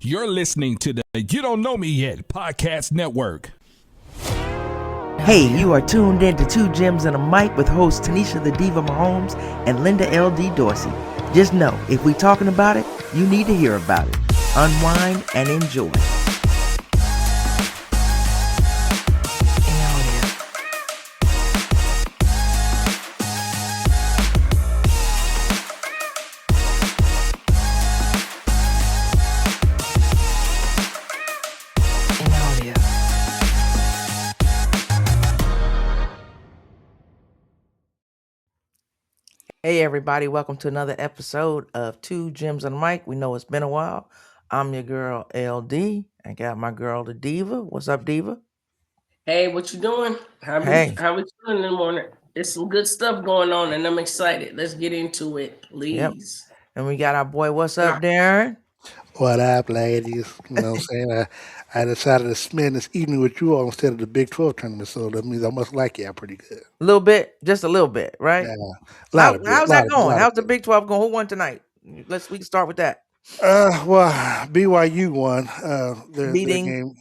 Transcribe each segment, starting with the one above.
You're listening to the You Don't Know Me Yet podcast network. Hey, you are tuned in to Two Gems and a Mic with hosts Tanisha the Diva Mahomes and Linda L.D. Dorsey. Just know, if we talking about it, you need to hear about it. Unwind and enjoy. Hey everybody, welcome to another episode of Two Gems and a Mic. We know it's been a while. I'm your girl LD. I got my girl the Diva. What's up, Diva? Hey, what you doing? How we doing in the morning? There's some good stuff going on and I'm excited. Let's get into it, please. Yep. And we got our boy, what's up, Darren? What up, ladies? You know what I'm saying? I decided to spend this evening with you all instead of the Big 12 tournament, so that means I must like y'all pretty good. A little bit, just a little bit, right? Yeah. How's that going? How's the Big 12 going? Who won tonight? We can start with that. Well, BYU won their Beating game.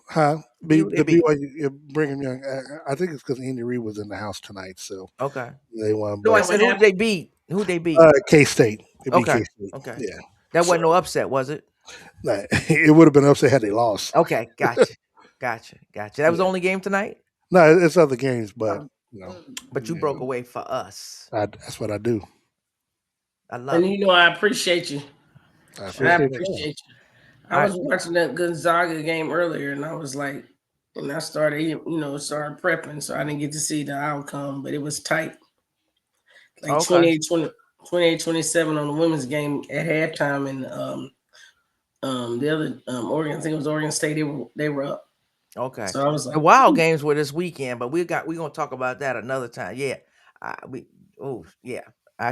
Huh? BYU Brigham Young. I think it's because Andy Reid was in the house tonight, so okay, they won. So I said, who they beat? Who they beat? K-State. Okay. K-State. Okay. Yeah. That wasn't no upset, was it? Nah, it would have been upset had they lost. Okay, gotcha. That was the only game tonight? No, it's other games, but you know. But you broke away for us. That's what I do. I love it. And you know I appreciate you. I appreciate you. I was watching that Gonzaga game earlier and I was like, and I started prepping, so I didn't get to see the outcome, but it was tight. Like 28-27 on the women's game at halftime, and the other Oregon, I think it was Oregon State, they were up. Okay. So I was like, the wild games were this weekend, but we're gonna talk about that another time. Yeah. I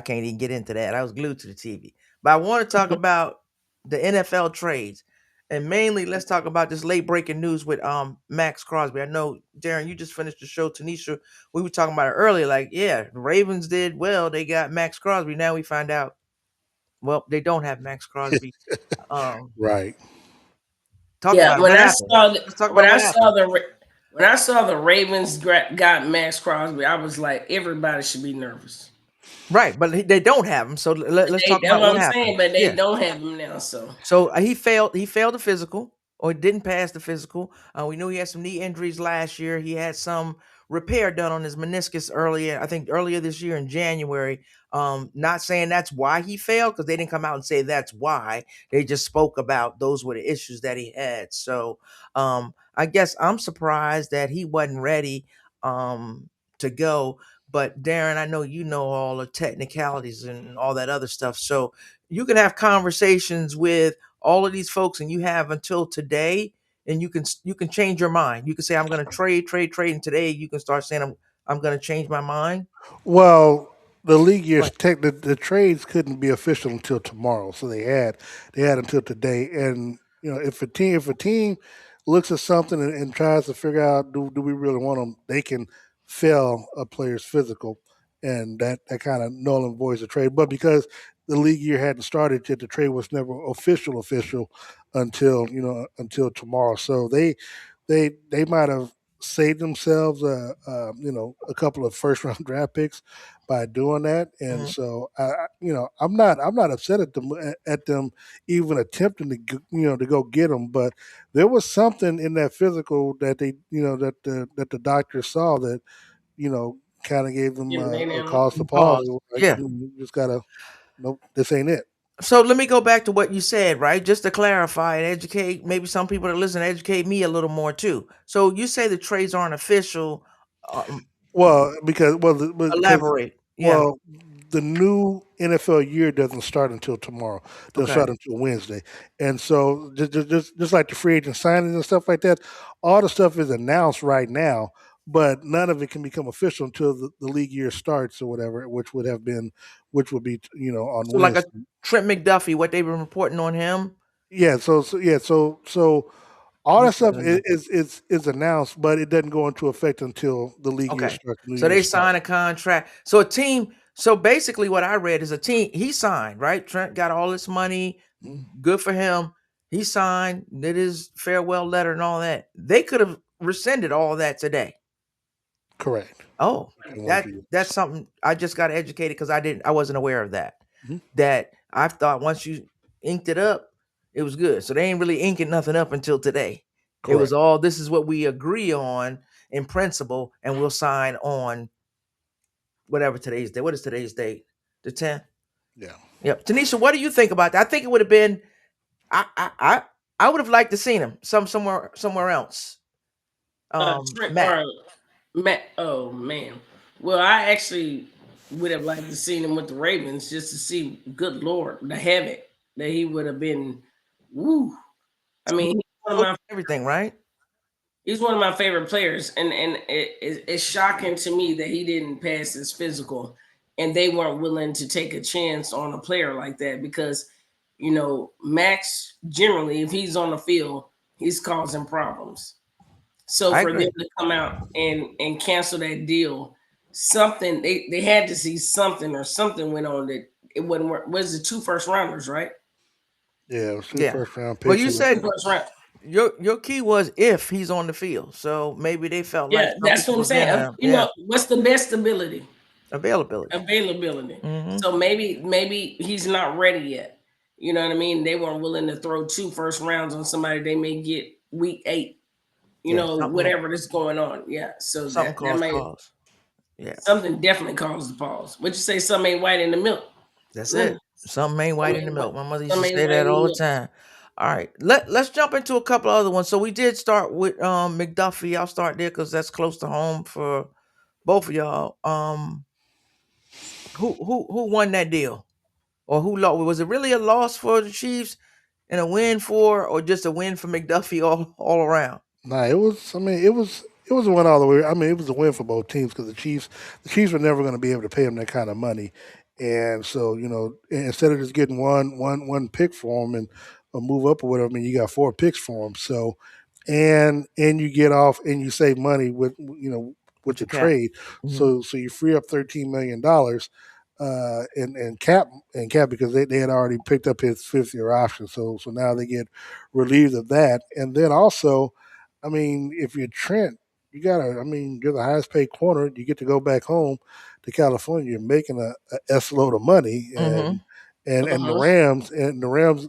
can't even get into that. I was glued to the TV. But I want to talk about the NFL trades. And mainly let's talk about this late breaking news with Maxx Crosby. I know, Darren, you just finished the show. Tanisha, we were talking about it earlier. Like, yeah, the Ravens did well. They got Maxx Crosby. Now we find out, well, they don't have Maxx Crosby. Right. When I saw the Ravens got Maxx Crosby, I was like, everybody should be nervous. Right, but they don't have him. So let's talk about what happened. Saying, but they don't have him now. So he failed the physical, or didn't pass the physical. We knew he had some knee injuries last year. He had some repair done on his meniscus earlier this year in January. Not saying that's why he failed, because they didn't come out and say that's why. They just spoke about those were the issues that he had. So I guess I'm surprised that he wasn't ready to go. But Darren, I know you know all the technicalities and all that other stuff. So you can have conversations with all of these folks, and you have until today, and you can change your mind. You can say, I'm going to trade, and today you can start saying, I'm going to change my mind. Well, the league years the trades couldn't be official until tomorrow, so they had until today. And you know, if a team looks at something and tries to figure out do we really want them, they can fail a player's physical, and that kind of null and voids the trade. But because the league year hadn't started yet, the trade was never official until tomorrow. So they might have saved themselves a couple of first round draft picks by doing that. And so I'm not upset at them even attempting to go get them, but there was something in that physical that they that the doctor saw that kind of gave them a cause to pause. You just gotta, nope, this ain't it. So let me go back to what you said, right? Just to clarify and educate maybe some people that listen, educate me a little more too. So you say the trades aren't official. Elaborate. Well, the new NFL year doesn't start until tomorrow. They'll start until Wednesday. And so just like the free agent signings and stuff like that, all the stuff is announced right now, but none of it can become official until the league year starts or whatever, which would be on Wednesday. Like a Trent McDuffie, what they've been reporting on him. Yeah. So all that stuff is announced, but it doesn't go into effect until the league year starts. So they sign a contract. So a team. So basically, what I read is a team. He signed, right? Trent got all this money. Good for him. He signed, did his farewell letter and all that. They could have rescinded all that today. Correct. Oh, that's something I just got educated because I wasn't aware of that. Mm-hmm. That I thought once you inked it up, it was good. So they ain't really inking nothing up until today. Correct. It was all, this is what we agree on in principle, and we'll sign on whatever today's date. What is today's date? The 10th? Yeah. Yep. Tanisha, what do you think about that? I think it would have been, I would have liked to seen him somewhere else. Matt. Oh man. Well, I actually would have liked to seen him with the Ravens just to see, good Lord, the havoc that he would have been. Woo. I mean, he's one of my everything, right? He's one of my favorite players, and it's shocking to me that he didn't pass his physical, and they weren't willing to take a chance on a player like that because, you know, Maxx generally, if he's on the field, he's causing problems. So for them to come out and cancel that deal, something they had to see something, or something went on that it wouldn't work. Was it 2 first rounders, right? Yeah, it was 2 first round picks. Well, you said first round. Your key was if he's on the field, so maybe they felt like that's what I'm saying. You know, what's the best ability? Availability. Mm-hmm. So maybe he's not ready yet. You know what I mean? They weren't willing to throw 2 first rounds on somebody they may get week 8. You know, whatever that's going on. Yeah. So that may pause. Yeah. Something definitely caused the pause. What you say? Something ain't white in the milk. That's it. Something ain't white in the milk. My mother used to say that all the time. All right. Let's jump into a couple of other ones. So we did start with McDuffie. I'll start there because that's close to home for both of y'all. Who won that deal? Or who lost? Was it really a loss for the Chiefs and a win or just a win for McDuffie all around? Nah, it was. I mean, it was a win all the way. I mean, it was a win for both teams because the Chiefs were never going to be able to pay him that kind of money, and so, you know, instead of just getting one pick for him and a move up or whatever, I mean, you got 4 picks for him. So, and you get off and you save money with the trade. Mm-hmm. So you free up $13 million. And cap because they had already picked up his 5th-year option, so now they get relieved of that. And then also, I mean, if you're Trent, you're the highest paid corner. You get to go back home to California. You're making a S load of money, and the Rams,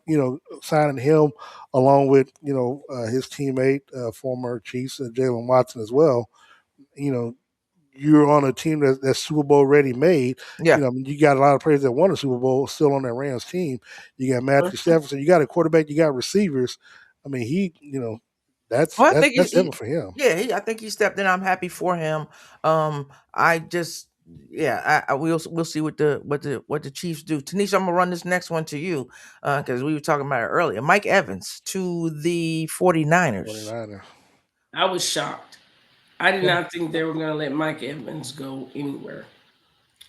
you know, signing him along with, you know, his teammate, former Chiefs, Jalen Watson as well. You know, you're on a team that's Super Bowl ready made. Yeah. You know, I mean, you got a lot of players that won a Super Bowl still on that Rams team. You got Matthew Stafford, so you got a quarterback, you got receivers. I mean, that's different for him. Yeah, I think he stepped in. I'm happy for him. We'll see what the Chiefs do. Tanisha, I'm gonna run this next one to you because we were talking about it earlier. Mike Evans to the 49ers. I was shocked. I did not think they were going to let Mike Evans go anywhere.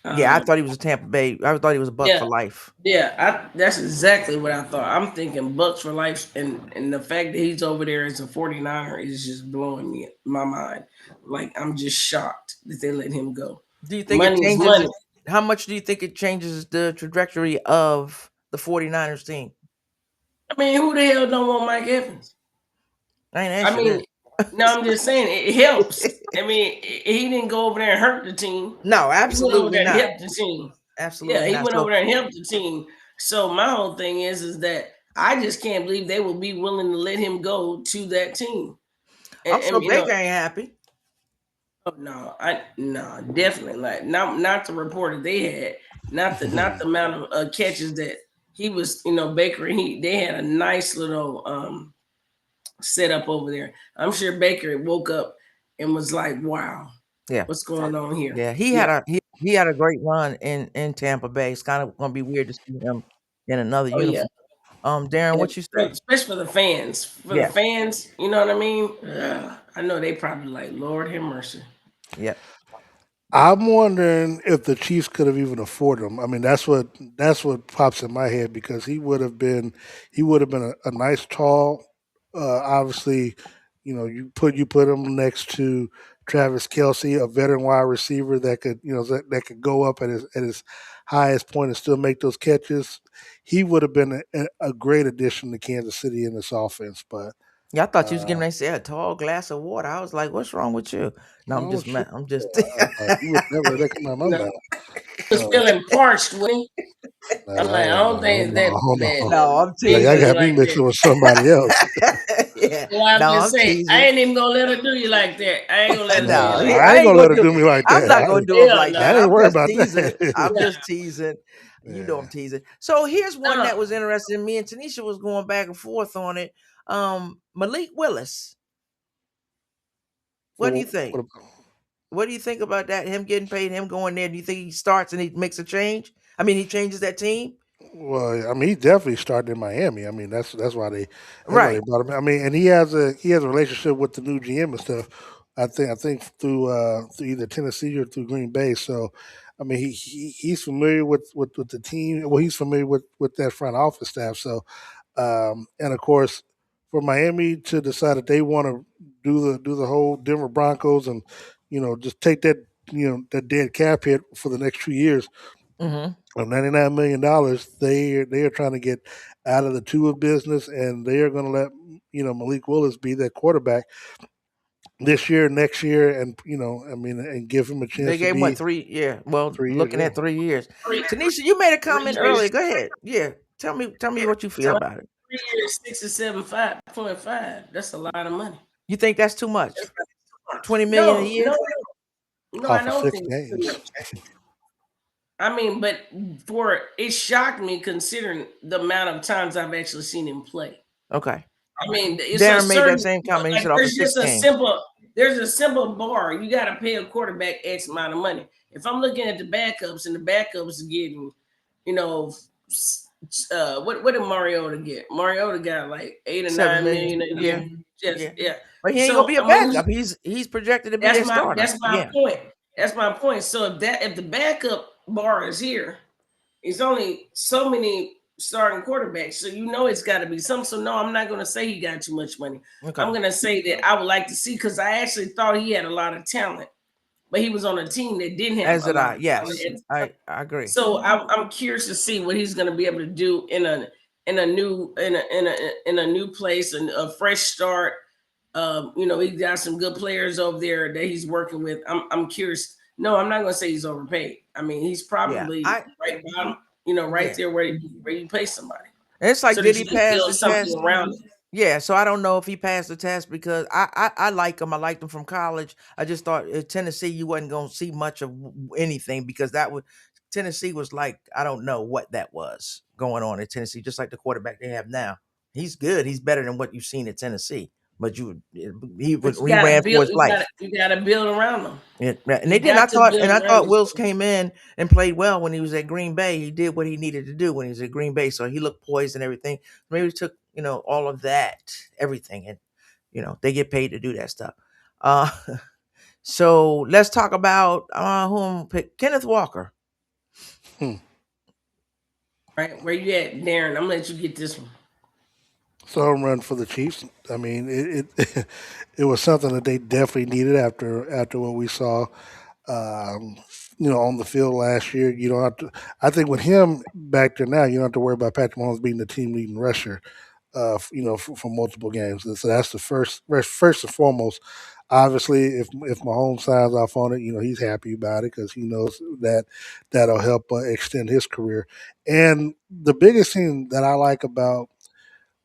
I thought he was a Tampa Bay. I thought he was a Buck for life. Yeah, that's exactly what I thought. I'm thinking Bucks for life, and the fact that he's over there as a 49er is just blowing my mind. Like, I'm just shocked that they let him go. Do you think it changes? How much do you think it changes the trajectory of the 49ers team? I mean, who the hell don't want Mike Evans? No, I'm just saying it helps. I mean, he didn't go over there and hurt the team. No, absolutely not. He helped the team. Absolutely, he went over there and helped the team. So my whole thing is that I just can't believe they will be willing to let him go to that team. Also, Baker ain't happy. Oh, no, definitely not the report that they had, not the amount of catches that he was. You know, Baker. They had a nice little set up over there. I'm sure Baker woke up and was like, "Wow, what's going on here?" Yeah, he had a great run in Tampa Bay. It's kind of gonna be weird to see him in another uniform. Darren, what you say? Especially for the fans. The fans, you know what I mean? I know they probably like, Lord have mercy. Yeah. I'm wondering if the Chiefs could have even afforded him. I mean, that's what pops in my head because he would have been a nice tall. Obviously, you know, you put him next to Travis Kelce, a veteran wide receiver that could, that could go up at his highest point and still make those catches, he would have been a great addition to Kansas City in this offense. But Yeah, I thought you was getting ready to say a tall glass of water. I was like, "What's wrong with you?" No, I'm just, sure. I'm just. You would never let that come out of my mouth. He was feeling parched, wasn't he? I'm like, I don't think that. No, I'm teasing. teasing. I got me mixing with somebody else. Yeah, well, I'm no, just I'm saying, teasing. I ain't even gonna let her do you like that. I ain't gonna let her do you like that. I ain't gonna let her do me like that. I'm not gonna do it like that. I ain't worried just about teasing. that. I'm just teasing. You know I'm teasing. So here's one that was interesting. Me and Tanisha was going back and forth on it. Malik Willis. What do you think? What do you think about that? Him getting paid, him going there. Do you think he starts and he makes a change? I mean, he changes that team? Well, I mean, he definitely started in Miami. I mean, that's why they why they Right. brought him. I mean, and he has a relationship with the new GM and stuff. I think through either Tennessee or through Green Bay. So, I mean, he's familiar with the team. Well, he's familiar with that front office staff. So, and of course, for Miami to decide that they want to do the whole Denver Broncos and just take that that dead cap hit for the next 2 years. Mm-hmm. Of $99 million, they are trying to get out of the Tua business, and they are going to let Malik Willis be their quarterback this year, next year, and and give him a chance. They gave him what, 3? Yeah. Well, looking at 3 years. Tanisha, you made a comment earlier. Go ahead. Yeah. Tell me what you feel about it. 3 years, 6.5. That's a lot of money. You think that's too much? $20 million a year? No, I don't think it's too much. I mean, but it shocked me considering the amount of times I've actually seen him play. Okay. I mean, Darren made that same comment. He said off of 6 games. There's a simple bar. You got to pay a quarterback X amount of money. If I'm looking at the backups and the backups are getting, what did Mariota get? Mariota got like 8 or 9 million a year. Yeah. But he ain't gonna be a backup. He's projected to be a starter. That's my point. That's my point. So if the backup bar is here, it's only so many starting quarterbacks, so it's got to be some. So no, I'm not going to say he got too much money. Okay. I'm going to say that I would like to see, because I actually thought he had a lot of talent, but he was on a team that didn't have. Yes, I agree. So I'm curious to see what he's going to be able to do in a new place and a fresh start. He got some good players over there that he's working with. I'm curious. No, I'm not going to say he's overpaid. I mean, he's probably right bottom. There where you pay somebody. And it's like, did he pass the test? Around it. Yeah, so I don't know if he passed the test, because I like him. I liked him from college. I just thought at Tennessee you wasn't going to see much of anything, because Tennessee was like, I don't know what that was going on at Tennessee, just like the quarterback they have now. He's good. He's better than what you've seen at Tennessee. But he ran for his life. You got to build around him. And they did. I thought Wills came in and played well when he was at Green Bay. He did what he needed to do when he was at Green Bay. So he looked poised and everything. Maybe he took all of that, everything, and they get paid to do that stuff. So let's talk about who picked. Kenneth Walker. Right, where you at, Darren? I'm gonna let you get this one. So home run for the Chiefs. I mean, it was something that they definitely needed after what we saw, on the field last year. You don't have to. I think with him back there now, you don't have to worry about Patrick Mahomes being the team leading rusher, for multiple games. And so that's the first and foremost. Obviously, if Mahomes signs off on it, he's happy about it, because he knows that that'll help extend his career. And the biggest thing that I like about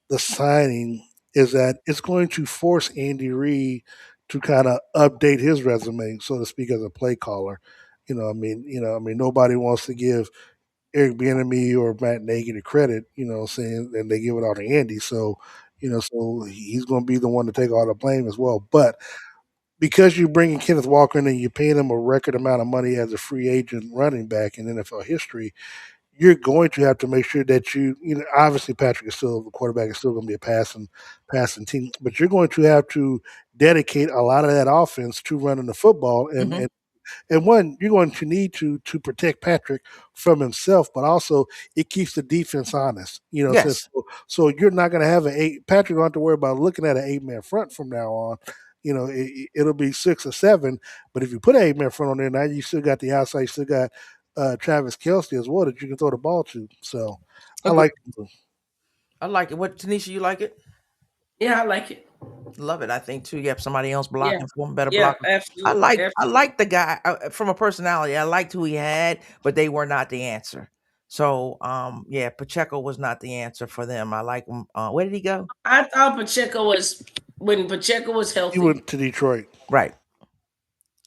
the signing is that it's going to force Andy Reid to kind of update his resume, so to speak, as a play caller. Nobody wants to give Eric Bieniemy or Matt Nagy the credit, saying, and they give it all to Andy. So, so he's going to be the one to take all the blame as well. But because you're bringing Kenneth Walker in and you're paying him a record amount of money as a free agent running back in NFL history, you're going to have to make sure that obviously Patrick is still the quarterback, is still going to be a passing team, but you're going to have to dedicate a lot of that offense to running the football, and one, you're going to need to protect Patrick from himself, but also it keeps the defense honest. Yes. So you're not going to have Patrick don't have to worry about looking at an 8-man front from now on. it'll be 6 or 7. But if you put Amen front on there, now you still got the outside, you still got Travis Kelce as well that you can throw the ball to. So I Agree. like I like it. What, Tanisha, you like it? Yeah, I like it. Love it. I think too. You have somebody else Yeah, blocking for him, better yeah, blocker. absolutely, I absolutely. like the guy from a personality. I liked who he had, but they were not the answer. So yeah, Pacheco was not the answer for them. I like him. Where did he go? I thought Pacheco was when Pacheco was he healthy. went to Detroit. Right.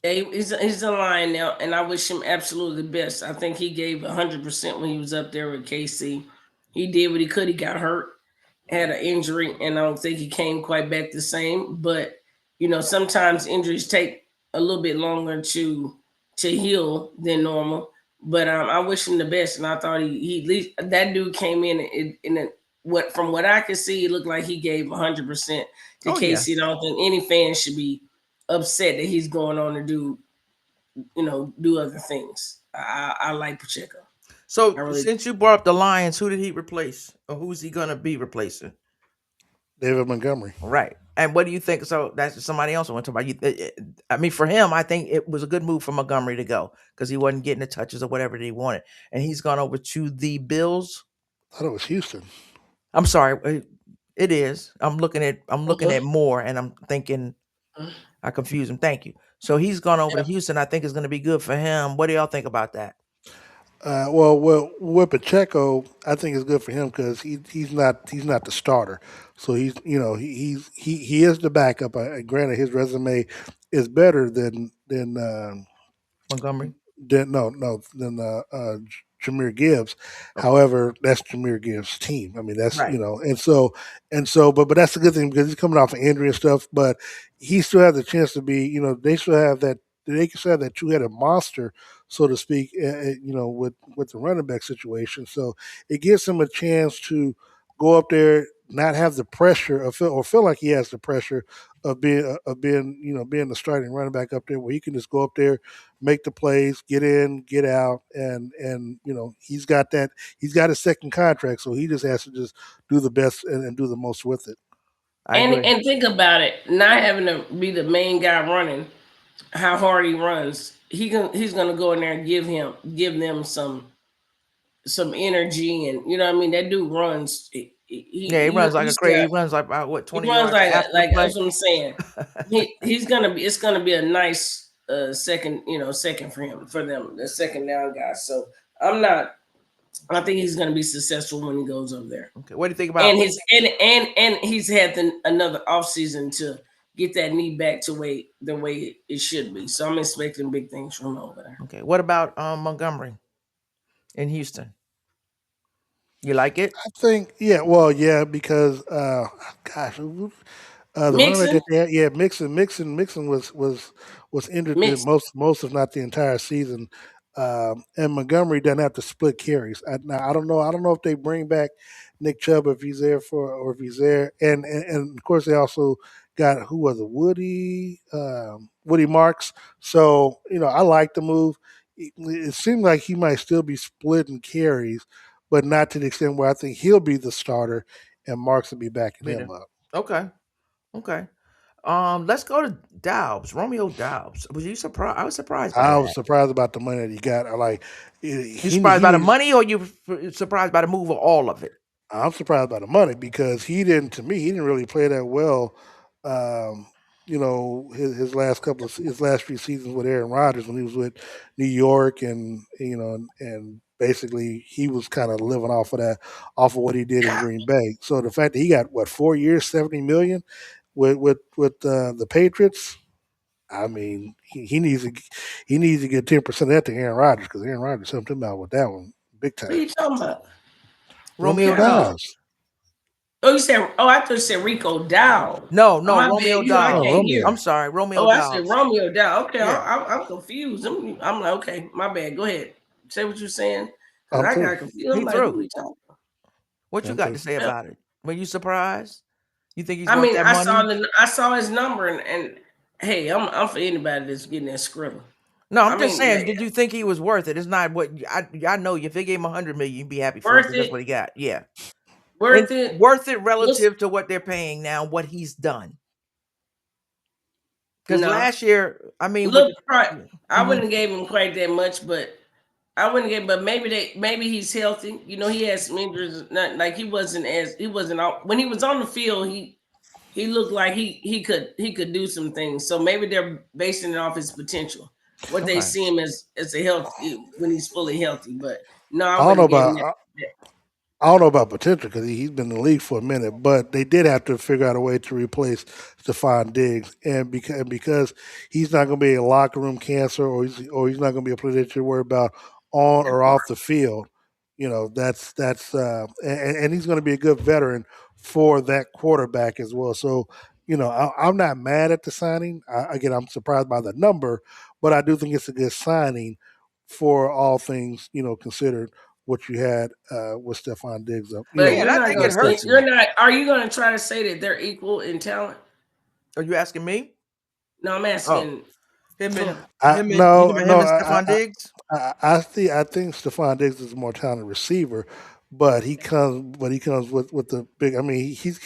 Yeah, he's a Lion now, and I wish him absolutely the best. I think he gave 100% when he was up there with KC. He did what he could. He got hurt, had an injury, and I don't think he came quite back the same. But sometimes injuries take a little bit longer to heal than normal. But I wish him the best, and I thought he at least that dude came in from what I could see, it looked like he gave 100% to Oh yeah. KC. And I don't think any fan should be upset that he's going on to do other things. I like Pacheco. So really since you brought up the Lions, who did he replace, or who's he gonna be replacing? David Montgomery. Right. And what do you think? So that's somebody else I want to talk about. I mean, for him, I think it was a good move for Montgomery to go because he wasn't getting the touches or whatever that he wanted, and he's gone over to the Bills. I thought it was Houston. I'm sorry, it is. I'm looking at more, and I'm thinking I confuse him. Thank you. So he's gone over to Houston. I think it's going to be good for him. What do y'all think about that? Well, with Pacheco, I think it's good for him because he's not the starter. So he is the backup. Granted, his resume is better than Montgomery. than Jahmyr Gibbs. However, that's Jahmyr Gibbs' team. I mean, that's Right. but that's a good thing because he's coming off an injury and stuff. But he still has a chance to be. They still have that. They can still have that two-headed monster, so to speak. With the running back situation, so it gives him a chance to go up there, not have the pressure, or feel like he has the pressure of being the starting running back up there, where he can just go up there, make the plays, get in, get out, and he's got a second contract, so he just has to just do the best and do the most with it. And think about it, not having to be the main guy running, how hard he runs. He's gonna go in there and give them some energy, and you know what I mean. That dude runs. He runs like a crazy. He runs like about what 20 he runs yards like after the play. that's what I'm saying. It's gonna be a nice second for them, the second down guy. So I think he's gonna be successful when he goes over there. Okay, what do you think about? And he's had another offseason to get that knee back to the way it should be. So I'm expecting big things from him over there. Okay, what about Montgomery in Houston? You like it? I think, yeah, because gosh, the running back that they had, Mixon was injured most if not the entire season, and Montgomery doesn't have to split carries. Now I don't know if they bring back Nick Chubb if he's there or if he's there, and of course they also got who was it, Woody Marks. So I like the move. It seemed like he might still be splitting carries, but not to the extent where I think he'll be the starter and Marks will be backing him up. Okay. Let's go to Doubs. Romeo Doubs. Was you surprised? I was surprised. I was surprised about the money that he got. You surprised by the money, or you surprised by the move of all of it? I'm surprised by the money because he didn't really play that well. His last few seasons with Aaron Rodgers when he was with New York, and basically he was kind of living off of what he did in Green Bay. So the fact that he got 4 years, $70 million with the Patriots, I mean, he needs to get 10% of that to Aaron Rodgers because Aaron Rodgers helped him out with that one big time. What are you talking about? Romeo Doubs. Oh, you said? Oh, I thought you said Rico Dow. No, Romeo Doubs. I'm sorry, Romeo Doubs. I said Romeo Dow. Okay, yeah. I'm confused. I'm like, okay, my bad. Go ahead. Say what you're saying. I got confused. I'm like, what you got to say about it? Were you surprised? You think he's? I saw his number, and hey, I'm for anybody that's getting that Skrilla. No, I'm just saying. Did you think he was worth it? It's not what I know. If they gave him $100 million, you'd be happy for him. That's what he got. Yeah. Worth it relative to what they're paying now, what he's done. Because last year, I mean, look, I wouldn't have gave him quite that much, but I wouldn't get. But maybe he's healthy. You know, he had some injuries. Not like he wasn't out when he was on the field. He looked like he could do some things. So maybe they're basing it off his potential. What they see him as a healthy when he's fully healthy. But no, I wouldn't give him that. I don't know about potential because he's been in the league for a minute, but they did have to figure out a way to replace Stephon Diggs, and because he's not going to be a locker room cancer, or he's not going to be a player that you worry about on or off the field. You know, and he's going to be a good veteran for that quarterback as well. So, you know, I'm not mad at the signing. Again, I'm surprised by the number, but I do think it's a good signing for all things, you know, considered what you had with Stephon Diggs up. But you're not going to say you're not. Are you going to try to say that they're equal in talent? Are you asking me? No, I'm asking him and Stephon Diggs. I think Stephon Diggs is a more talented receiver, but he comes with the big. I mean, he's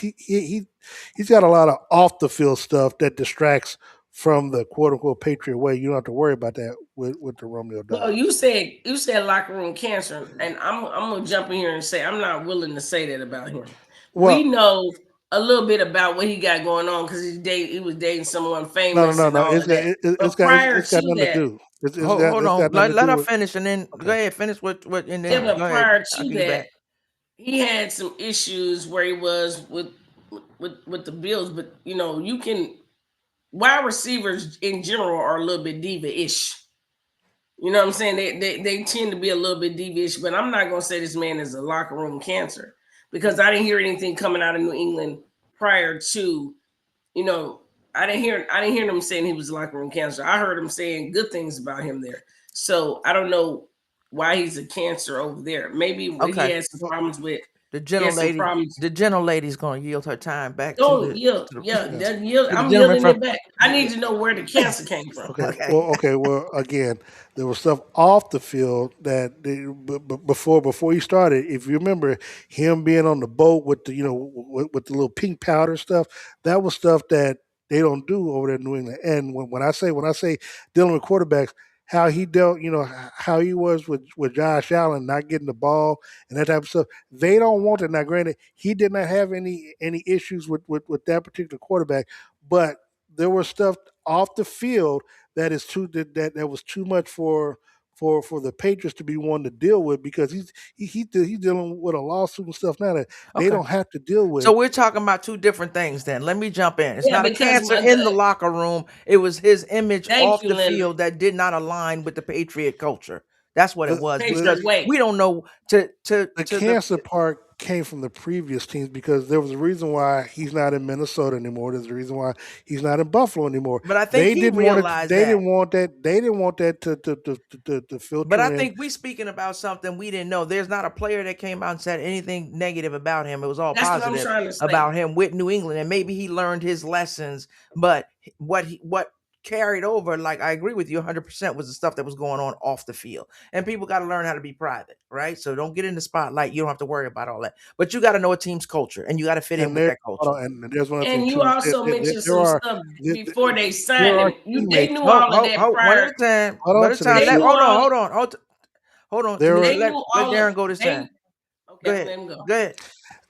got a lot of off the field stuff that distracts from the quote unquote Patriot way. You don't have to worry about that with the Romeo Doubs. Well, you said locker room cancer, and I'm gonna jump in here and say I'm not willing to say that about him. Well, we know a little bit about what he got going on because he was dating someone famous. No. It's got nothing to do. Hold on. Let her finish, and then go ahead. Finish what and then. Yeah, but prior to that, he had some issues where he was with the Bills. But you know, wide receivers in general are a little bit diva-ish. You know what I'm saying? They tend to be a little bit diva-ish, but I'm not gonna say this man is a locker room cancer because I didn't hear anything coming out of New England prior to, you know, I didn't hear them saying he was a locker room cancer. I heard them saying good things about him there. So I don't know why he's a cancer over there. Maybe he has some problems with the gentle lady. The gentle lady's going to yield her time back. I'm yielding it back. I need to know where the cancer came from. Well, again, there was stuff off the field that before he started. If you remember him being on the boat with the with the little pink powder stuff, that was stuff that they don't do over there in New England. And when I say dealing with quarterbacks, how he dealt, how he was with Josh Allen not getting the ball and that type of stuff. They don't want it. Now, granted, he did not have any issues with that particular quarterback, but there was stuff off the field that was too much for the Patriots to be one to deal with because he's dealing with a lawsuit and stuff now that they don't have to deal with. So we're talking about two different things then. Let me jump in. It's not a cancer in the locker room. It was his image off the field that did not align with the Patriot culture. That's what it was. Because we don't know the cancer part came from the previous teams because there was a reason why he's not in Minnesota anymore. There's a reason why he's not in Buffalo anymore. But I think they didn't want that. They didn't want that to filter. But I think we're speaking about something we didn't know. There's not a player that came out and said anything negative about him. It was all positive about him with New England, and maybe he learned his lessons. But what carried over, like I agree with you 100%, was the stuff that was going on off the field. And people got to learn how to be private, right? So don't get in the spotlight. You don't have to worry about all that. But you got to know a team's culture, and you got to fit in with that culture. And there's one and you also mentioned some stuff before they signed him. They knew all of that prior. Hold on. Let Darren go this time. Okay, let him go. Go ahead.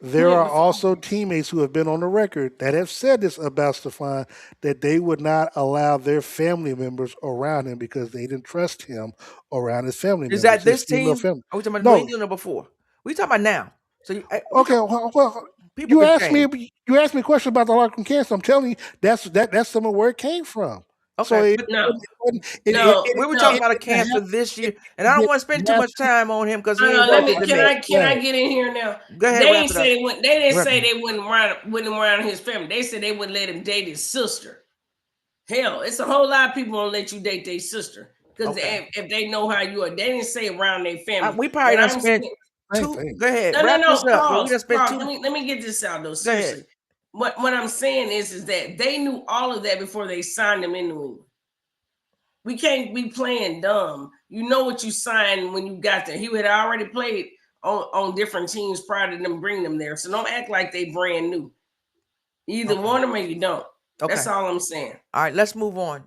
There are also teammates who have been on the record that have said this about Stephon, that they would not allow their family members around him because they didn't trust him around his family members. Is that this team? Are we talking about New England or before? We talking about now. So you asked me a question about the locker room cancer. I'm telling you, that's some of where it came from. Okay, we were talking about a cancer this year, and I don't want to spend too much time on him because can I get in here now? Go ahead. They didn't say they wouldn't around his family. They said they wouldn't let him date his sister. Hell, it's a whole lot of people won't let you date their sister because if they know how you are, they didn't say around their family. We probably don't spend two. Go ahead. Let me get this out though. Seriously. What I'm saying is that they knew all of that before they signed him in New England. We can't be playing dumb. You know what you signed when you got there. He had already played on different teams prior to them bringing them there. So don't act like they brand new. You either want them or you don't. Okay. That's all I'm saying. All right, let's move on.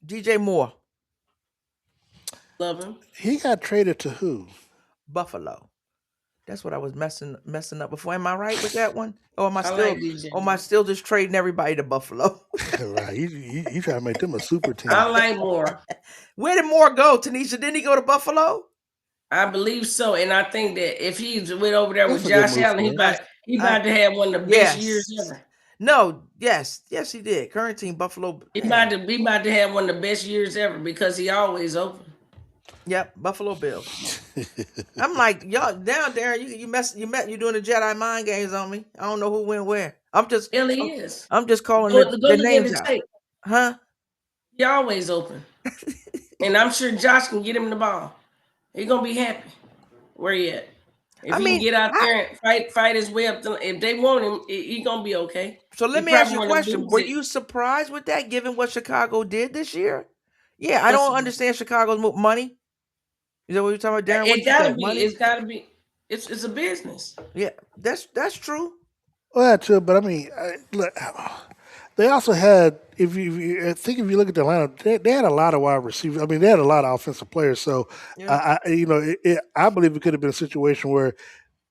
DJ Moore. Love him. He got traded to who? Buffalo. That's what I was messing up before. Am I right with that one? Or am I still like DJ or am I still just trading everybody to Buffalo? Right. You try to make them a super team. I like Moore. Where did Moore go, Tanisha? Didn't he go to Buffalo? I believe so, and I think that if he went over there That's with a good Josh move Allen, for he him. about to have one of the best years ever. No, yes, he did. Current team Buffalo. He about to have one of the best years ever because he always open. Yep, Buffalo Bills. I'm like, y'all down there. You doing the Jedi mind games on me. I don't know who went where. I'm just calling the names out. Huh? He always open. And I'm sure Josh can get him the ball. He's gonna be happy. Where he at? If he can get out there and fight his way up, if they want him, he's gonna be okay. So let me ask you a question. Were you surprised with that, given what Chicago did this year? Yeah, I don't understand Chicago's money. Is that what you're talking about, Darren? It gotta be. It's gotta be. It's a business. Yeah, that's true. Well, that's true, but I mean, look, they also had. If you look at the lineup, they had a lot of wide receivers. I mean, they had a lot of offensive players. So, I believe it could have been a situation where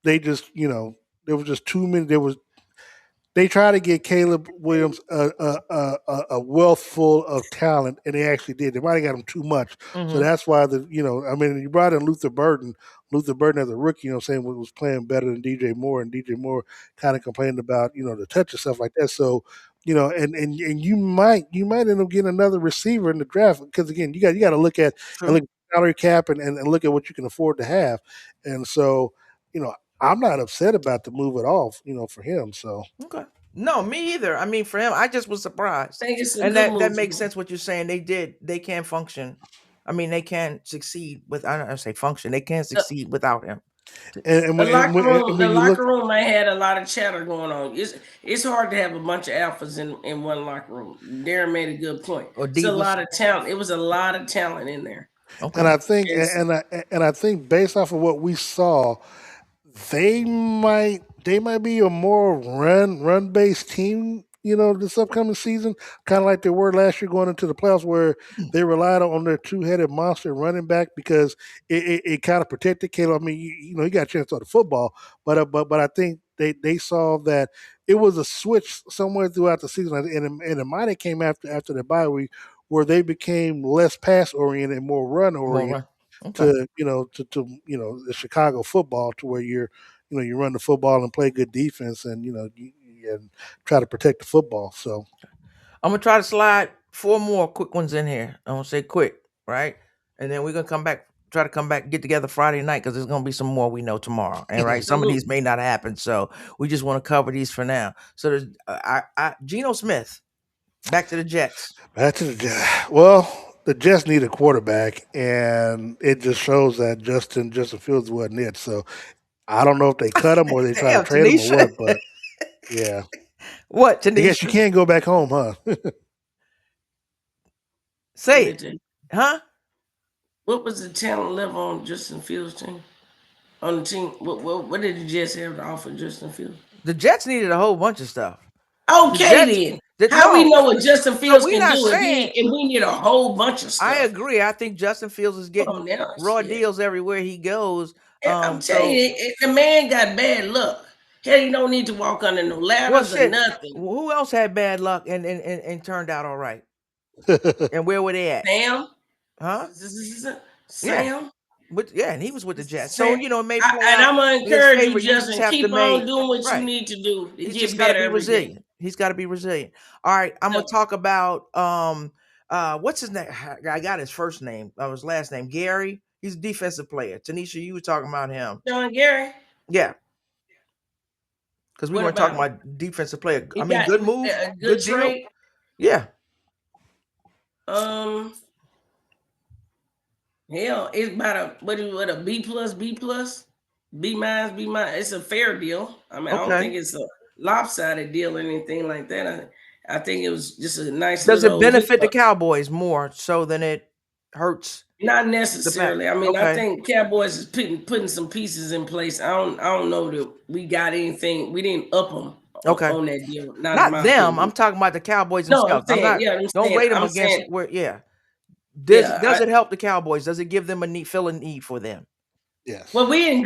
they just, there was just too many. They tried to get Caleb Williams a wealth full of talent, and they actually did. They might have got him too much. So that's why you brought in Luther Burden. Luther Burden as a rookie, saying was playing better than DJ Moore, and DJ Moore kind of complained about, the touch and stuff like that. So, and you might end up getting another receiver in the draft because again, you got to look at salary cap and look at what you can afford to have. And so, I'm not upset about the move at all, for him. So okay, no, me either. I mean, for him, I just was surprised, and that makes sense what you're saying. They can function. I mean, they can succeed with. I don't say function. They can succeed without him. The locker room might had a lot of chatter going on. It's hard to have a bunch of alphas in one locker room. Darren made a good point. It's a lot of talent. It was a lot of talent in there. Okay. And I think and I think based off of what we saw, they might be a more run based team, this upcoming season, kind of like they were last year going into the playoffs, where they relied on their 2-headed monster running back because it kind of protected Caleb. I mean, he got a chance to throw the football, but I think they saw that it was a switch somewhere throughout the season, and it might have came after the bye week where they became less pass oriented and more run oriented. Okay. To the Chicago football, to where you run the football and play good defense and and try to protect the football. So I'm gonna try to slide 4 more quick ones in here. I'm gonna say quick, right? And then we're gonna try to come back, get together Friday night because there's gonna be some more we know tomorrow. And right, some of these may not happen, so we just want to cover these for now. So there's Geno Smith, back to the Jets. Well, the Jets need a quarterback, and it just shows that Justin Fields wasn't it. So I don't know if they cut him or they try to trade him or what, but yeah. What, Tanisha? I guess you can't go back home, huh? Say it. Huh? What was the talent level on Justin Fields' team? On the team, what did the Jets have to offer Justin Fields? The Jets needed a whole bunch of stuff. Okay, then. How we know what Justin Fields can do if we need a whole bunch of stuff? I agree. I think Justin Fields is getting raw deals everywhere he goes. I'm telling you, the man got bad luck. Hell, you don't need to walk under no ladders or nothing. Who else had bad luck and turned out all right? And where were they at? Sam? Huh? Sam? Yeah, and he was with the Jets. So, it may and I'm going to encourage you, Justin, keep on doing what you need to do to get better every day. He's got to be resilient. All right, I'm going to talk about, what's his name? I got his first name. His last name, Gary. He's a defensive player. Tanisha, you were talking about him. John Gary? Yeah. Because we weren't talking about defensive player. I mean, good move. Good trade. Yeah. Hell, it's about a B+, B-, B-. It's a fair deal. I mean, I don't think it's a lopsided deal or anything like that. I think it was just a nice. Does it benefit the Cowboys more so than it hurts? Not necessarily. I mean, I think Cowboys is putting some pieces in place. I don't know that we got anything. We didn't up them on that deal. Not in Not my them. opinion. I'm talking about the Cowboys No, I'm themselves. I'm saying, not. yeah, I'm Don't saying, rate them I'm against saying, where. Yeah. yeah. Does it help the Cowboys? Does it give them fill a need for them? Yes. Well, we're in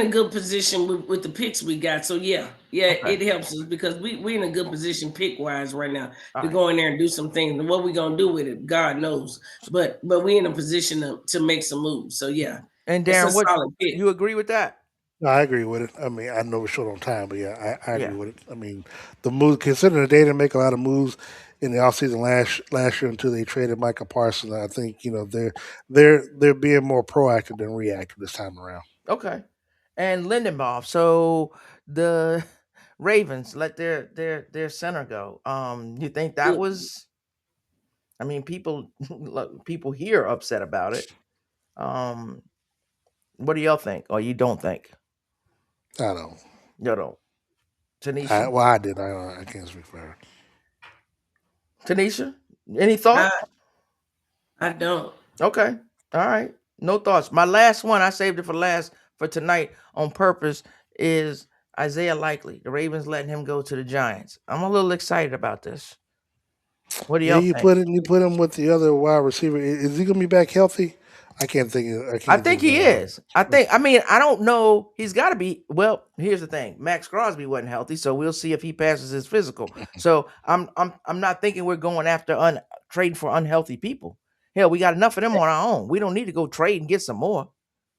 a good position with the picks we got. So yeah, Okay. it helps us because we're in a good position pick wise right now All to right. go in there and do some things. And what we're gonna do with it, God knows. But we're in a position to make some moves. So yeah, And it's a Darren, what solid pick. you agree with that? No, I agree with it. I mean, I know we're short on time, but yeah, I Yeah. agree with it. I mean, the move, considering they didn't make a lot of moves in the offseason last year until they traded Micah Parsons, I think they're being more proactive than reactive this time around. Okay. And Lindenbaugh. So the Ravens let their center go. You think that was? I mean, people here upset about it. What do y'all think, or you don't think? I don't. You don't. Tanisha. I did. I can't speak for her. Tanisha, any thoughts? I don't. Okay. All right. No thoughts. My last one, I saved it for last for tonight on purpose, is Isaiah Likely. The Ravens letting him go to the Giants. I'm a little excited about this. What do Yeah, y'all think? you put him with the other wide receiver. Is he gonna be back healthy? I can't think. I think he is. I mean, I don't know. He's got to be. Well, here's the thing. Maxx Crosby wasn't healthy, so we'll see if he passes his physical. So I'm not thinking we're going after trading for unhealthy people. Hell, we got enough of them on our own. We don't need to go trade and get some more.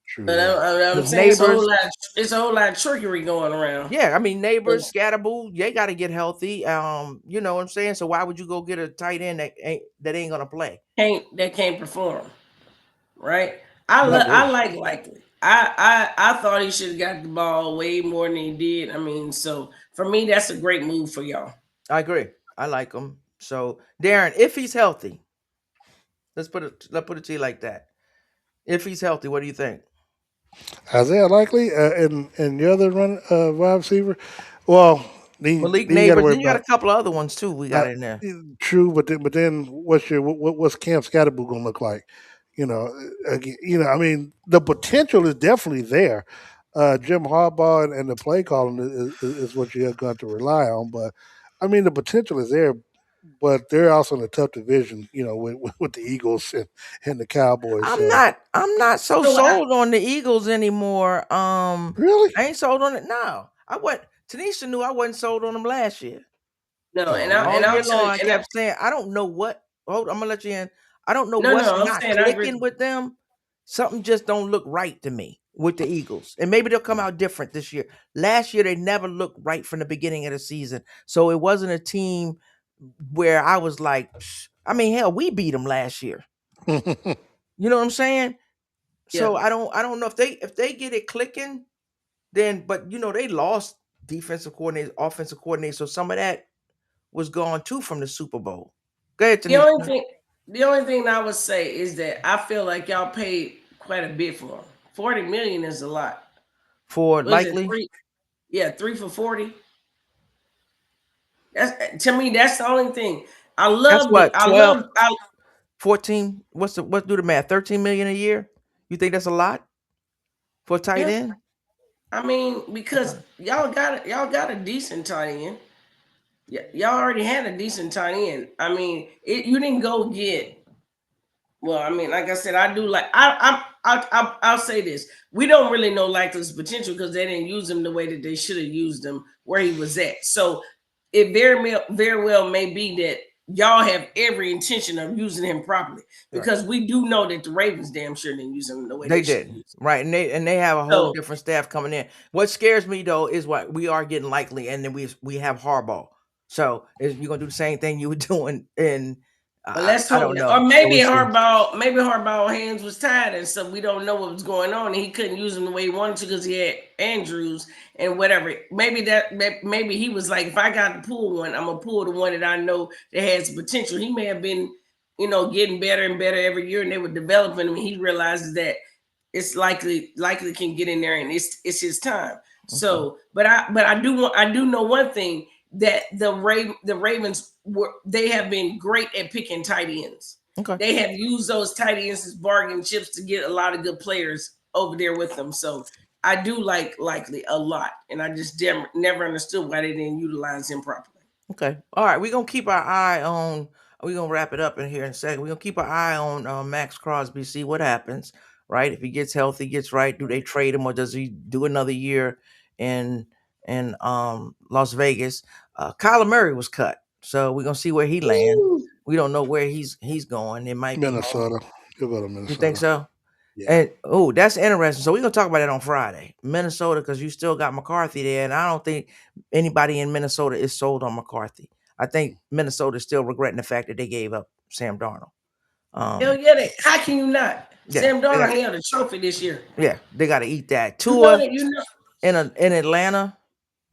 True. But I'm His saying neighbors. it's a whole lot of trickery going around. Yeah, I mean neighbors, Scatterboo, they got to get healthy. You know what I'm saying? So why would you go get a tight end that ain't gonna play? Can't perform, right? I like Likely. I thought he should have got the ball way more than he did. I mean, so for me, that's a great move for y'all. I agree. I like him. So Darren, if he's healthy, let's put it to you like that. If he's healthy, what do you think? Isaiah Likely and the other wide receiver. Well, Malik you got to Neighbors. worry Then you got about. a couple of other ones too. We got in there. True, but then what's Cam Scatterboo gonna look like? I mean, the potential is definitely there. Jim Harbaugh and the play calling is what you're going to rely on, but I mean the potential is there. But they're also in a tough division, with the Eagles and the Cowboys. I'm not so sold on the Eagles anymore. Really, I ain't sold on it now. Tanisha knew I wasn't sold on them last year. No, and All I'll year tell long you, I kept saying, I don't know what. Hold, I'm gonna let you in. I don't know no, what's I'm not saying I agree. clicking with them. Something just don't look right to me with the Eagles, and maybe they'll come out different this year. Last year they never looked right from the beginning of the season, so it wasn't a team where I was like, I mean, hell, we beat them last year. You know what I'm saying? So I don't know if they get it clicking, then but they lost defensive coordinator, offensive coordinator, so some of that was gone too from the Super Bowl. Go ahead, The Tanisha. only thing I would say is that I feel like y'all paid quite a bit for him. 40 million is a lot. For Was it Likely? 3? Yeah, 3 for 40. That's to me, that's the only thing. I That's love what, 12, I 14. Let's do the math? 13 million a year? You think that's a lot for a tight yeah, end? I mean, because y'all got a decent tight end. Yeah, y'all already had a decent tight end. I mean, you didn't go get. Well, I mean, like I said, I do like. I'll say this: we don't really know Likely's potential because they didn't use him the way that they should have used him where he was at. So it very well may be that y'all have every intention of using him properly because we do know that the Ravens damn sure didn't use him the way They they should have did. used him. Right. And they have a whole So, different staff coming in. What scares me though is what we are getting Likely, and then we have Harbaugh. So you're gonna do the same thing you were doing in but let's I hope, don't know. or So maybe we'll see. Harbaugh hands was tied, and so we don't know what was going on, and he couldn't use him the way he wanted to because he had Andrews and whatever. Maybe he was like, if I got to pull one, I'm gonna pull the one that I know that has potential. He may have been, getting better and better every year, and they were developing him. And he realizes that it's likely can get in there, and it's his time. So, but I do know one thing that the Ravens they have been great at picking tight ends. Okay. They have used those tight ends as bargain chips to get a lot of good players over there with them. So I do like Likely a lot, and I just never understood why they didn't utilize him properly. Okay. All right. We're going to keep our eye on, we're going to wrap it up in here in a second. We're going to keep our eye on Maxx Crosby, see what happens, right? If he gets healthy, gets right, do they trade him or does he do another year in Las Vegas? Kyler Murray was cut. So we're going to see where he lands. We don't know where he's going. It might be Minnesota. He'll go to Minnesota. You think so? Yeah. And that's interesting. So we're gonna talk about that on Friday. Minnesota, because you still got McCarthy there, and I don't think anybody in Minnesota is sold on McCarthy. I think Minnesota is still regretting the fact that they gave up Sam Darnold. Hell yeah, how can you not? Yeah, Sam Darnold held a trophy this year. Yeah, they got to eat that. Tua you know. in Atlanta.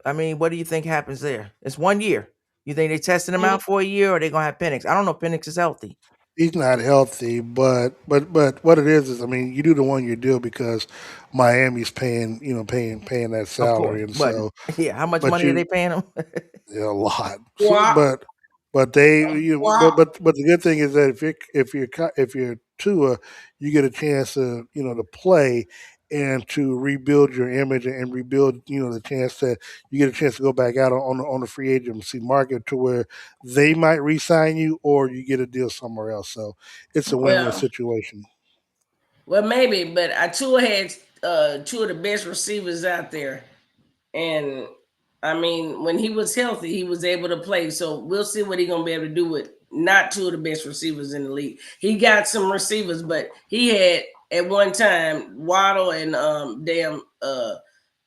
I mean, what do you think happens there? It's 1 year. You think they testing him out for a year, or they gonna have Penix? I don't know if Penix is healthy. He's not healthy, but what it is, I mean, you do the 1 year deal because Miami's paying that salary, and but, so how much money are they paying him? A lot. Wow. So, but they but the good thing is that if you're Tua, you get a chance to to play and to rebuild your image and rebuild the chance that you get a chance to go back out on the free agency market to where they might re-sign you or you get a deal somewhere else. So it's a win-win situation. Well, maybe, but Tua had two of the best receivers out there, and I mean, when he was healthy, he was able to play. So we'll see what he's gonna be able to do with not two of the best receivers in the league. He got some receivers, but he had at one time Waddle and and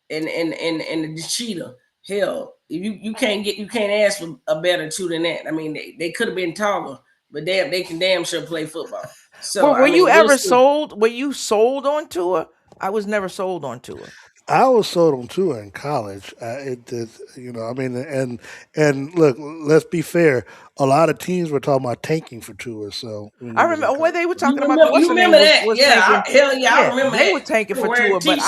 the Cheetah. Hell, you can't ask for a better two than that. I mean, they could have been taller, but they can damn sure play football. So were you ever sold? Were you sold on Tua? I was never sold on Tua. I was sold on Tua in college. And look, let's be fair. A lot of teams were talking about tanking for Tua. So I remember when they were talking about. You remember that? Hell yeah, I remember they were tanking for Tua, but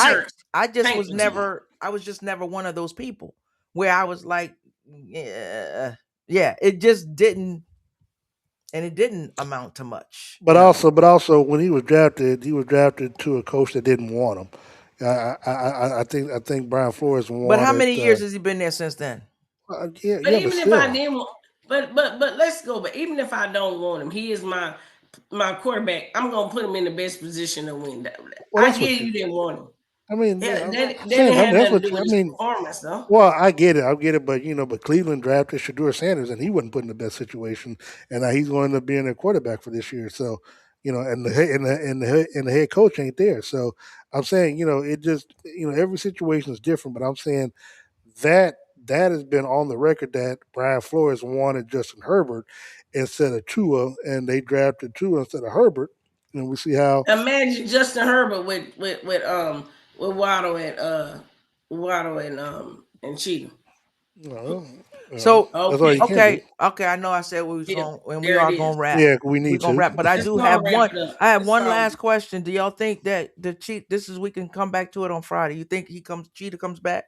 I just was never. I was just never one of those people where I was like, it just didn't. And it didn't amount to much. But also, when he was drafted to a coach that didn't want him. I think Brian Flores wanted. But how many years has he been there since then? But even if I didn't, but let's go. But even if I don't want him, he is my quarterback. I'm gonna put him in the best position to win. I get you didn't want him. I mean, that didn't have nothing to do with his performance, though. Well, I get it, but Cleveland drafted Shedeur Sanders, and he wasn't put in the best situation, and now he's going to be their quarterback for this year. So, and the head coach ain't there. So, I'm saying, it just, every situation is different. But I'm saying that has been on the record that Brian Flores wanted Justin Herbert instead of Tua, and they drafted Tua instead of Herbert, and we see how. Imagine Justin Herbert with Waddle and Cheetah. So okay, I know I said we was going, and we are going to wrap. Yeah, we need to wrap. But I do have one. I have one last question. Do y'all think that we can come back to it on Friday? You think Cheetah comes back?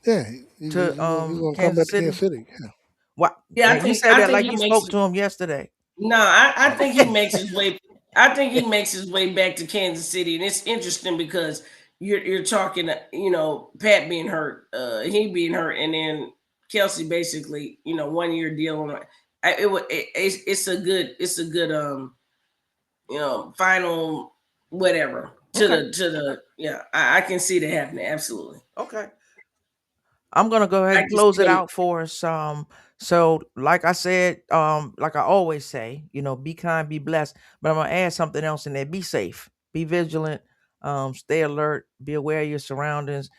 Yeah, he's to Kansas City. Yeah. What? Yeah, he said that like he spoke to him yesterday. No, I think he makes his way. I think he makes his way back to Kansas City, and it's interesting because you're talking, Pat being hurt, he being hurt, and then Kelsey basically, 1 year deal on it. It's a good final whatever I can see that happening. Absolutely. Okay. I'm gonna go ahead and close it out for us. So like I said, like I always say, be kind, be blessed. But I'm gonna add something else in there. Be safe, be vigilant, stay alert, be aware of your surroundings.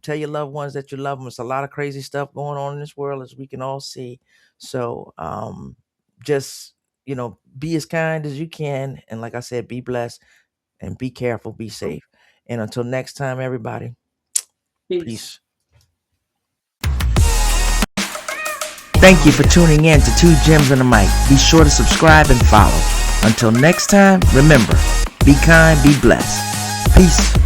Tell your loved ones that you love them. It's a lot of crazy stuff going on in this world, as we can all see. So just be as kind as you can, and like I said, be blessed and be careful, be safe. And until next time, everybody, peace. Thank you for tuning in to Two Gems and a Mic. Be sure to subscribe and follow. Until next time, remember, be kind, be blessed. Peace.